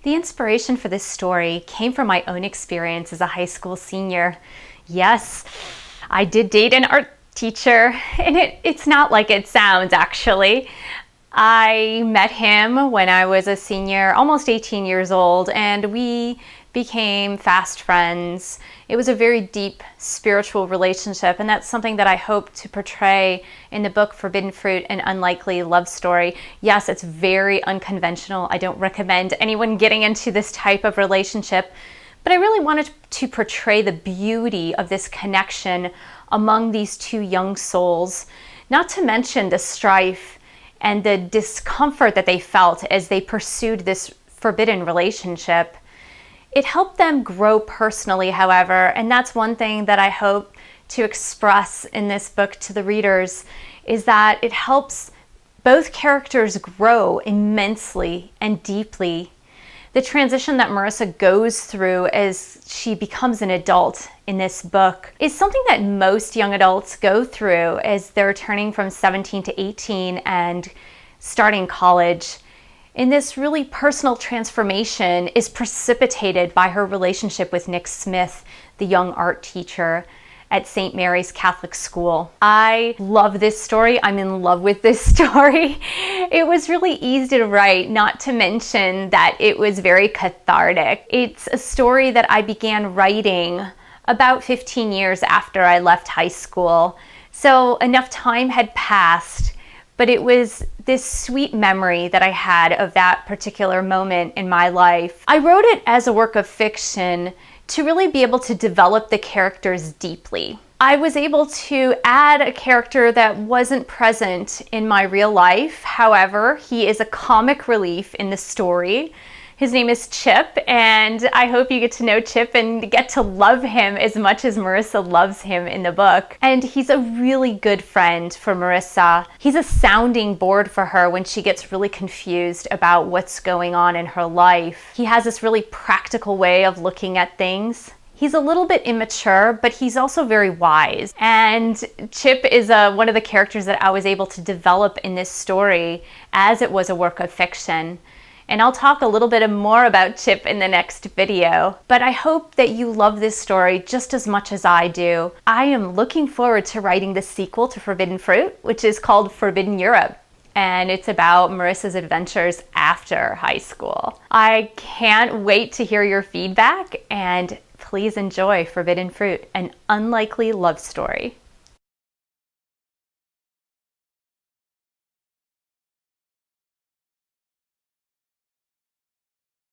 The inspiration for this story came from my own experience as a high school senior. Yes, I did date an art teacher, and it's not like it sounds, actually. I met him when I was a senior, almost 18 years old, and we became fast friends. It was a very deep spiritual relationship, and that's something that I hope to portray in the book Forbidden Fruit, An Unlikely Love Story. Yes, it's very unconventional. I don't recommend anyone getting into this type of relationship, but I really wanted to portray the beauty of this connection among these two young souls, not to mention the strife and the discomfort that they felt as they pursued this forbidden relationship. It helped them grow personally, however, and that's one thing that I hope to express in this book to the readers, is that it helps both characters grow immensely and deeply. The transition that Marissa goes through as she becomes an adult in this book is something that most young adults go through as they're turning from 17 to 18 and starting college. And this really personal transformation is precipitated by her relationship with Nick Smith, the young art teacher at St. Mary's Catholic School. I love this story. I'm in love with this story. It was really easy to write, not to mention that it was very cathartic. It's a story that I began writing about 15 years after I left high school. So enough time had passed, but it was this sweet memory that I had of that particular moment in my life. I wrote it as a work of fiction to really be able to develop the characters deeply. I was able to add a character that wasn't present in my real life. However, he is a comic relief in the story. His name is Chip, and I hope you get to know Chip and get to love him as much as Marissa loves him in the book. And he's a really good friend for Marissa. He's a sounding board for her when she gets really confused about what's going on in her life. He has this really practical way of looking at things. He's a little bit immature, but he's also very wise. And Chip is one of the characters that I was able to develop in this story as it was a work of fiction. And I'll talk a little bit more about Chip in the next video. But I hope that you love this story just as much as I do. I am looking forward to writing the sequel to Forbidden Fruit, which is called Forbidden Europe. And it's about Marissa's adventures after high school. I can't wait to hear your feedback, and please enjoy Forbidden Fruit, An Unlikely Love Story.